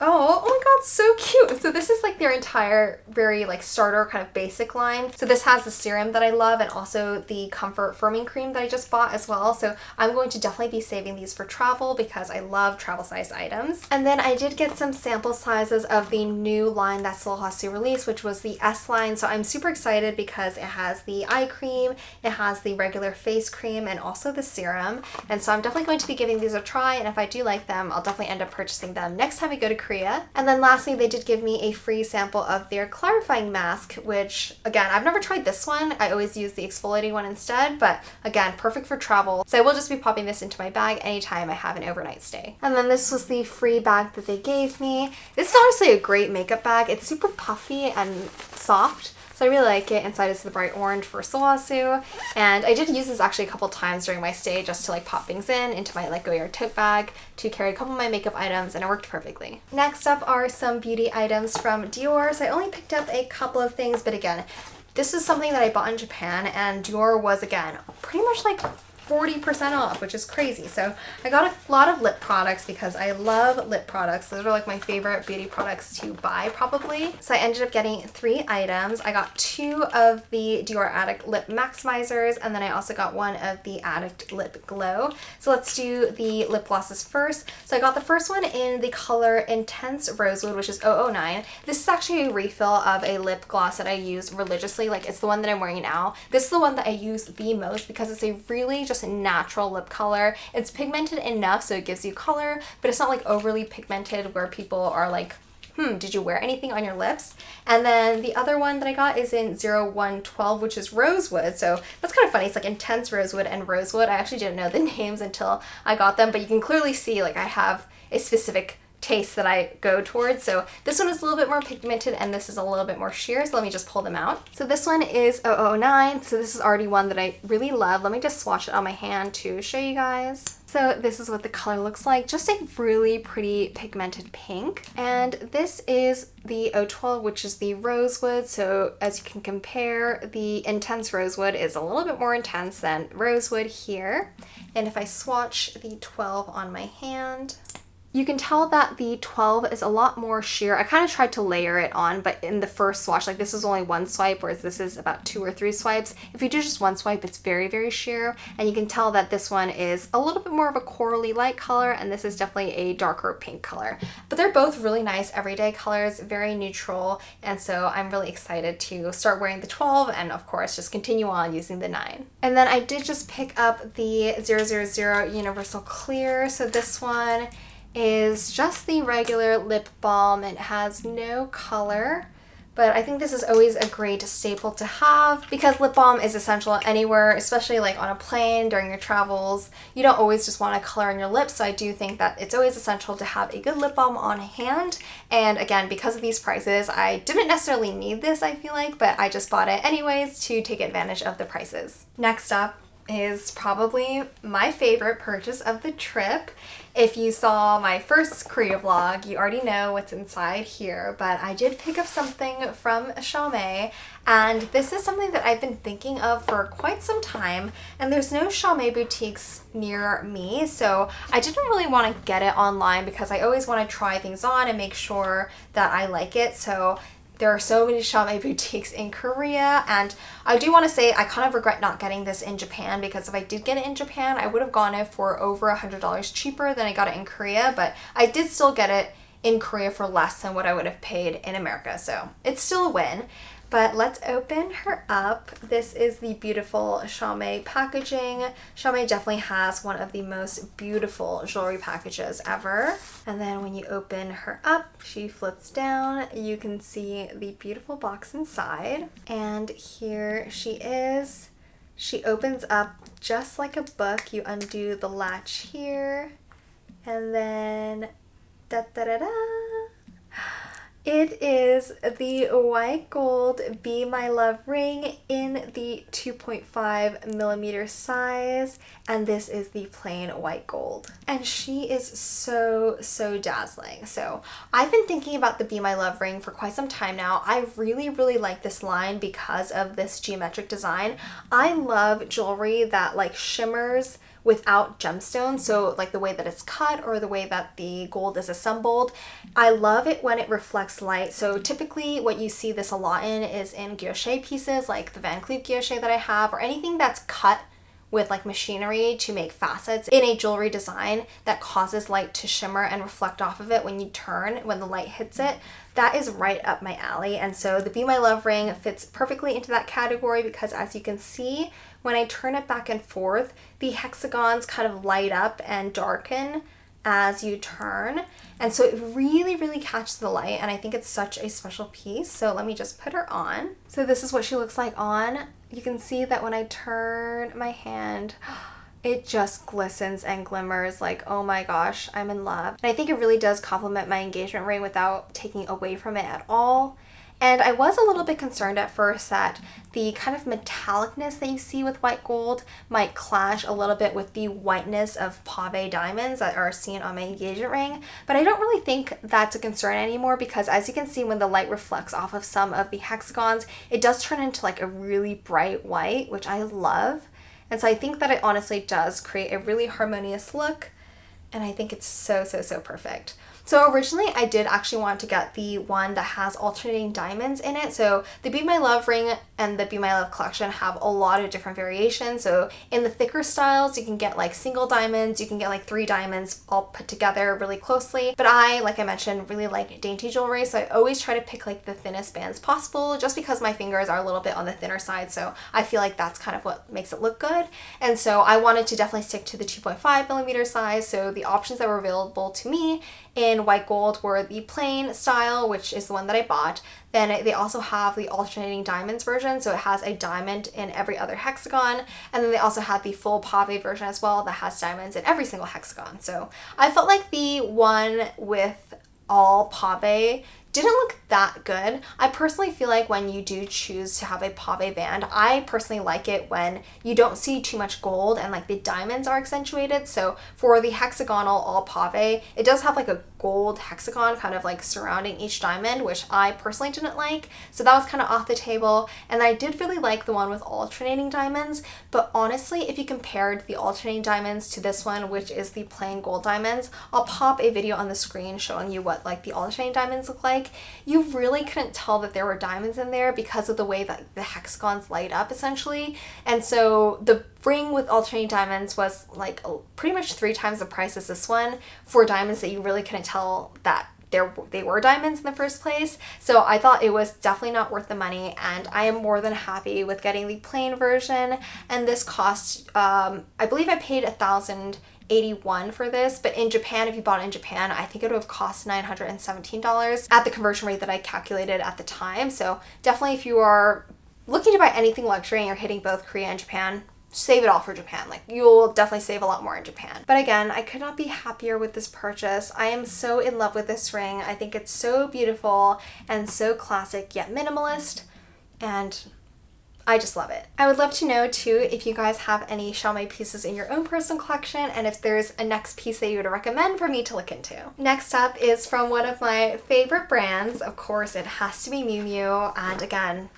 oh my god, so cute. So this is like their entire very like starter kind of basic line. So this has the serum that I love and also the comfort firming cream that I just bought as well. So I'm going to definitely be saving these for travel because I love travel sized items. And then I did get some sample sizes of the new line that Sulwhasoo released, which was the S line. So I'm super excited because it has the eye cream, it has the regular face cream, and also the serum. And so I'm definitely going to be giving these a try, and if I do like them, I'll definitely end up purchasing them next time I go to Korea. And then lastly, they did give me a free sample of their clarifying mask, which again, I've never tried this one. I always use the exfoliating one instead, but again, perfect for travel. So I will just be popping this into my bag anytime I have an overnight stay. And then this was the free bag that they gave me. This is honestly a great makeup bag. It's super puffy and soft, so I really like it. Inside is the bright orange for Sulwhasoo, and I did use this actually a couple times during my stay just to like pop things into my like Go Yard tote bag to carry a couple of my makeup items, and it worked perfectly. Next up are some beauty items from Dior. So I only picked up a couple of things, but again, this is something that I bought in Japan, and Dior was again pretty much like 40% off, which is crazy. So I got a lot of lip products because I love lip products. Those are like my favorite beauty products to buy probably. So I ended up getting 3 items. I got 2 of the Dior Addict Lip Maximizers, and then I also got 1 of the Addict Lip Glow. So let's do the lip glosses first. So I got the first one in the color Intense Rosewood, which is 009. This is actually a refill of a lip gloss that I use religiously. Like, it's the one that I'm wearing now. This is the one that I use the most because it's a really just natural lip color. It's pigmented enough so it gives you color, but it's not like overly pigmented where people are like, did you wear anything on your lips? And then the other one that I got is in 0112, which is Rosewood. So that's kind of funny. It's like Intense Rosewood and Rosewood. I actually didn't know the names until I got them, but you can clearly see like I have a specific taste that I go towards. So this one is a little bit more pigmented and this is a little bit more sheer, so let me just pull them out. So this one is 009, so this is already one that I really love. Let me just swatch it on my hand to show you guys. So this is what the color looks like, just a really pretty pigmented pink. And this is the 012, which is the Rosewood. So as you can compare, the Intense Rosewood is a little bit more intense than Rosewood here. And if I swatch the 12 on my hand, you can tell that the 12 is a lot more sheer. I kind of tried to layer it on, but in the first swatch, like this is only 1 swipe, whereas this is about 2 or 3 swipes. If you do just 1 swipe, it's very sheer. And you can tell that this one is a little bit more of a corally light color, and this is definitely a darker pink color. But they're both really nice everyday colors, very neutral. And so I'm really excited to start wearing the 12 and of course just continue on using the 9. And then I did just pick up the 000 Universal Clear. So this one is just the regular lip balm. It has no color, but I think this is always a great staple to have because lip balm is essential anywhere, especially like on a plane during your travels. You don't always just want to color on your lips, so I do think that it's always essential to have a good lip balm on hand. And again, because of these prices, I didn't necessarily need this, I feel like, but I just bought it anyways to take advantage of the prices. Next up is probably my favorite purchase of the trip. If you saw my first Korea vlog, you already know what's inside here, but I did pick up something from Chaumet, and this is something that I've been thinking of for quite some time, and there's no Chaumet boutiques near me, so I didn't really want to get it online because I always want to try things on and make sure that I like it. So there are so many Chaumet boutiques in Korea, and I do want to say I kind of regret not getting this in Japan, because if I did get it in Japan, I would have gotten it for over $100 cheaper than I got it in Korea, but I did still get it in Korea for less than what I would have paid in America, so it's still a win. But let's open her up. This is the beautiful Chaumet packaging. Chaumet definitely has one of the most beautiful jewelry packages ever. And then when you open her up, she flips down. You can see the beautiful box inside. And here she is. She opens up just like a book. You undo the latch here. And then da-da-da-da. It is the white gold Be My Love ring in the 2.5 millimeter size, and this is the plain white gold. And she is so dazzling. So I've been thinking about the Be My Love ring for quite some time now. I really like this line because of this geometric design. I love jewelry that like shimmers without gemstones, so like the way that it's cut or the way that the gold is assembled. I love it when it reflects light. So typically what you see this a lot in is in guilloche pieces, like the Van Cleef guilloche that I have, or anything that's cut with like machinery to make facets in a jewelry design that causes light to shimmer and reflect off of it when you turn, when the light hits it. That is right up my alley. And so the Be My Love ring fits perfectly into that category, because as you can see, when I turn it back and forth, the hexagons kind of light up and darken as you turn. And so it really catches the light, and I think it's such a special piece. So let me just put her on. So this is what she looks like on. You can see that when I turn my hand, it just glistens and glimmers like, oh my gosh, I'm in love. And I think it really does complement my engagement ring without taking away from it at all. And I was a little bit concerned at first that the kind of metallicness that you see with white gold might clash a little bit with the whiteness of pave diamonds that are seen on my engagement ring. But I don't really think that's a concern anymore, because as you can see, when the light reflects off of some of the hexagons, it does turn into like a really bright white, which I love. And so I think that it honestly does create a really harmonious look, and I think it's so perfect. So originally I did actually want to get the one that has alternating diamonds in it. So the Be My Love ring and the Be My Love collection have a lot of different variations. So in the thicker styles, you can get like single diamonds, you can get like 3 diamonds all put together really closely. But I, like I mentioned, really like dainty jewelry, so I always try to pick like the thinnest bands possible, just because my fingers are a little bit on the thinner side. So I feel like that's kind of what makes it look good. And so I wanted to definitely stick to the 2.5 millimeter size. So the options that were available to me in white gold were the plain style, which is the one that I bought. Then they also have the alternating diamonds version, so it has a diamond in every other hexagon. And then they also had the full pave version as well that has diamonds in every single hexagon. So I felt like the one with all pave didn't look that good. I personally feel like when you do choose to have a pave band, I personally like it when you don't see too much gold and like the diamonds are accentuated. So for the hexagonal all pave, it does have like a gold hexagon kind of like surrounding each diamond, which I personally didn't like. So that was kind of off the table. And I did really like the one with alternating diamonds. But honestly, if you compared the alternating diamonds to this one, which is the plain gold diamonds, I'll pop a video on the screen showing you what like the alternating diamonds look like. You really couldn't tell that there were diamonds in there because of the way that the hexagons light up essentially. And so the ring with alternating diamonds was like pretty much 3 times the price as this one for diamonds that you really couldn't tell that they were diamonds in the first place. So I thought it was definitely not worth the money, and I am more than happy with getting the plain version. And this cost, I believe I paid $1,081 for this, but in Japan, if you bought it in Japan, I think it would have cost $917 at the conversion rate that I calculated at the time. So definitely, if you are looking to buy anything luxury and you're hitting both Korea and Japan, save it all for Japan. Like, you'll definitely save a lot more in Japan. But again, I could not be happier with this purchase. I am so in love with this ring. I think it's so beautiful and so classic yet minimalist, and I just love it. I would love to know too if you guys have any Chaumet pieces in your own personal collection, and if there's a next piece that you would recommend for me to look into. Next up is from one of my favorite brands. Of course, it has to be Miu Miu. And again,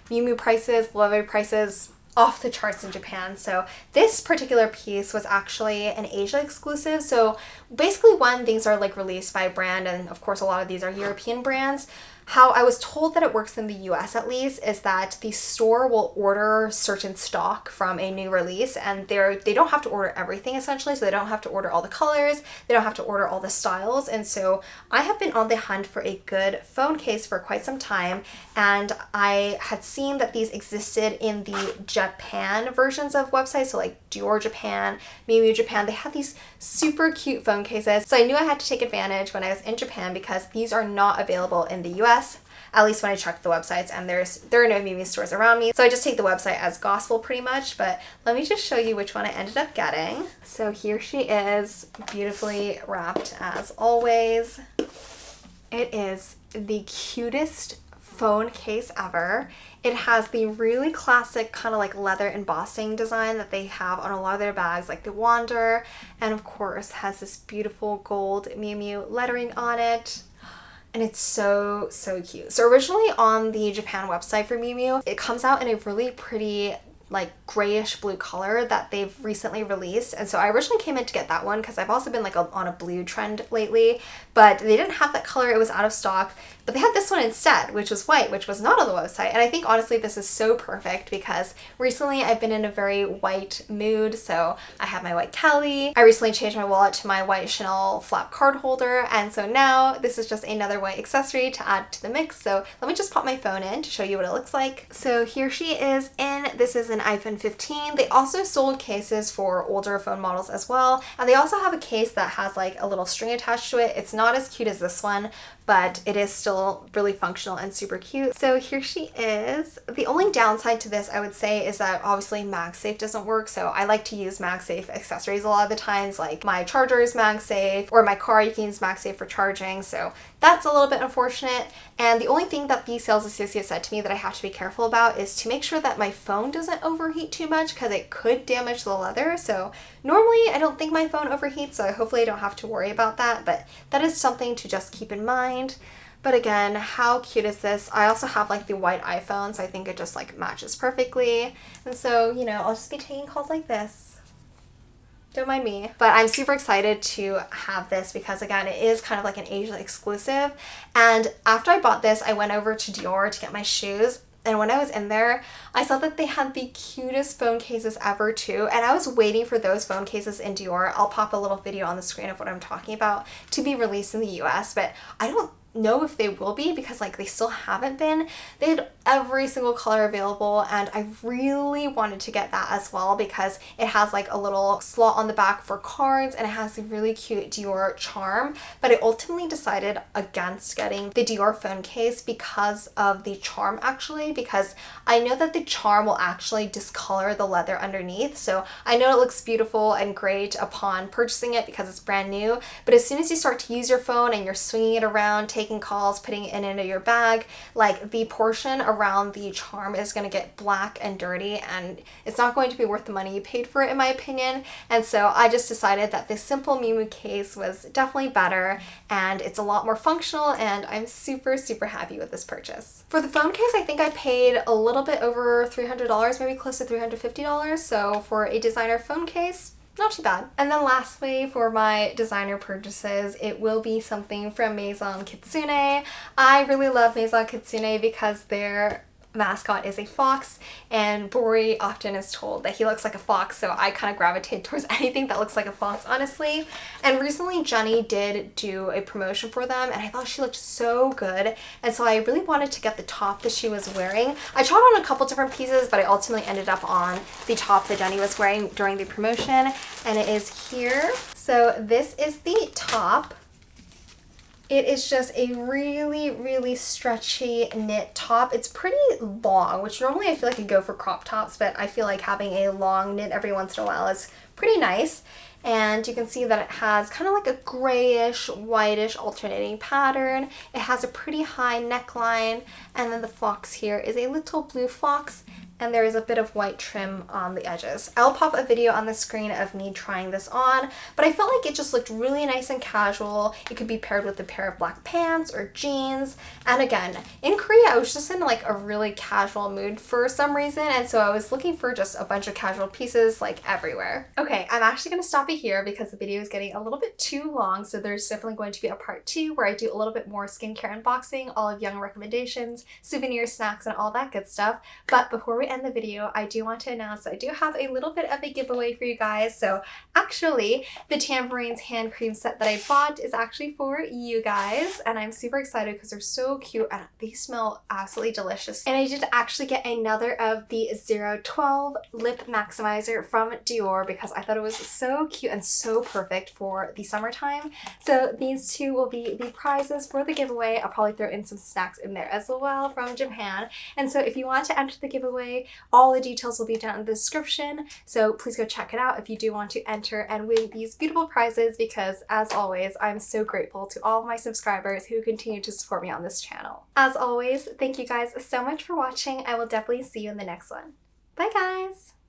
Miu Miu prices, Loewe prices off the charts in Japan. So this particular piece was actually an Asia exclusive. So basically when things are like released by a brand, and of course a lot of these are European brands, how I was told that it works in the US at least is that the store will order certain stock from a new release, and they don't have to order everything essentially, so they don't have to order all the colors, they don't have to order all the styles. And so I have been on the hunt for a good phone case for quite some time, and I had seen that these existed in the Japan versions of websites, so like Dior Japan, Miu Miu Japan. They have these super cute phone cases, so I knew I had to take advantage when I was in Japan because these are not available in the US, at least when I checked the websites, and there are no Miu Miu stores around me. So I just take the website as gospel pretty much, but let me just show you which one I ended up getting. So here she is, beautifully wrapped as always. It is the cutest phone case ever. It has the really classic kind of like leather embossing design that they have on a lot of their bags, like the Wander, and of course has this beautiful gold Miu Miu lettering on it. And it's so, so cute. So originally on the Japan website for Miu Miu, it comes out in a really pretty like grayish blue color that they've recently released. And so I originally came in to get that one because I've also been like on a blue trend lately, but they didn't have that color. It was out of stock, but they had this one instead, which was white, which was not on the website. And I think honestly this is so perfect because recently I've been in a very white mood. So I have my white Kelly. I recently changed my wallet to my white Chanel flap card holder. And so now this is just another white accessory to add to the mix. So let me just pop my phone in to show you what it looks like. So here she is this is an iPhone 15. They also sold cases for older phone models as well. And they also have a case that has like a little string attached to it. It's not as cute as this one, but it is still really functional and super cute. So here she is. The only downside to this I would say is that obviously MagSafe doesn't work. So I like to use MagSafe accessories a lot of the times, like my charger is MagSafe, or my car you can use MagSafe for charging. So that's a little bit unfortunate. And the only thing that the sales associate said to me that I have to be careful about is to make sure that my phone doesn't overheat too much because it could damage the leather. So normally I don't think my phone overheats, so hopefully I don't have to worry about that, but that is something to just keep in mind. But again, how cute is this? I also have like the white iPhone, so I think it just like matches perfectly. And so, you know, I'll just be taking calls like this. Don't mind me. But I'm super excited to have this because again, it is kind of like an Asia exclusive. And after I bought this, I went over to Dior to get my shoes. And when I was in there, I saw that they had the cutest phone cases ever too. And I was waiting for those phone cases in Dior. I'll pop a little video on the screen of what I'm talking about to be released in the US, but I don't know if they will be because like they still haven't been. They had every single color available, and I really wanted to get that as well because it has like a little slot on the back for cards and it has a really cute Dior charm. But I ultimately decided against getting the Dior phone case because of the charm, actually, because I know that the charm will actually discolor the leather underneath. So I know it looks beautiful and great upon purchasing it because it's brand new, but as soon as you start to use your phone and you're swinging it around, taking calls, putting it into your bag, like the portion around the charm is going to get black and dirty, and it's not going to be worth the money you paid for it, in my opinion. And so I just decided that this simple Miu Miu case was definitely better, and it's a lot more functional, and I'm super, super happy with this purchase. For the phone case, I think I paid a little bit over $300, maybe close to $350. So for a designer phone case, not too bad. And then lastly, for my designer purchases, it will be something from Maison Kitsune. I really love Maison Kitsune because their mascot is a fox, and Bori often is told that he looks like a fox, so I kind of gravitate towards anything that looks like a fox, honestly. And recently Jenny did do a promotion for them, and I thought she looked so good, and so I really wanted to get the top that she was wearing. I tried on a couple different pieces, but I ultimately ended up on the top that Jenny was wearing during the promotion, and it is here. So this is the top. It is just a really, really stretchy knit top. It's pretty long, which normally I feel like I go for crop tops, but I feel like having a long knit every once in a while is pretty nice. And you can see that it has kind of like a grayish, whitish alternating pattern. It has a pretty high neckline, and then the fox here is a little blue fox. and there is a bit of white trim on the edges. I'll pop a video on the screen of me trying this on, but I felt like it just looked really nice and casual. It could be paired with a pair of black pants or jeans. And again, in Korea, I was just in like a really casual mood for some reason, and so I was looking for just a bunch of casual pieces like everywhere. Okay, I'm actually going to stop it here because the video is getting a little bit too long, so there's definitely going to be a part 2 where I do a little bit more skincare unboxing, all of young recommendations, souvenirs, snacks, and all that good stuff. But before we end the video, I do want to announce that I do have a little bit of a giveaway for you guys. So actually, the Tamburins hand cream set that I bought is actually for you guys, and I'm super excited because they're so cute and they smell absolutely delicious. And I did actually get another of the 012 Lip Maximizer from Dior because I thought it was so cute and so perfect for the summertime. So these two will be the prizes for the giveaway. I'll probably throw in some snacks in there as well from Japan. And so if you want to enter the giveaway, all the details will be down in the description, so please go check it out if you do want to enter and win these beautiful prizes, because as always, I'm so grateful to all of my subscribers who continue to support me on this channel. As always, thank you guys so much for watching. I will definitely see you in the next one. Bye guys!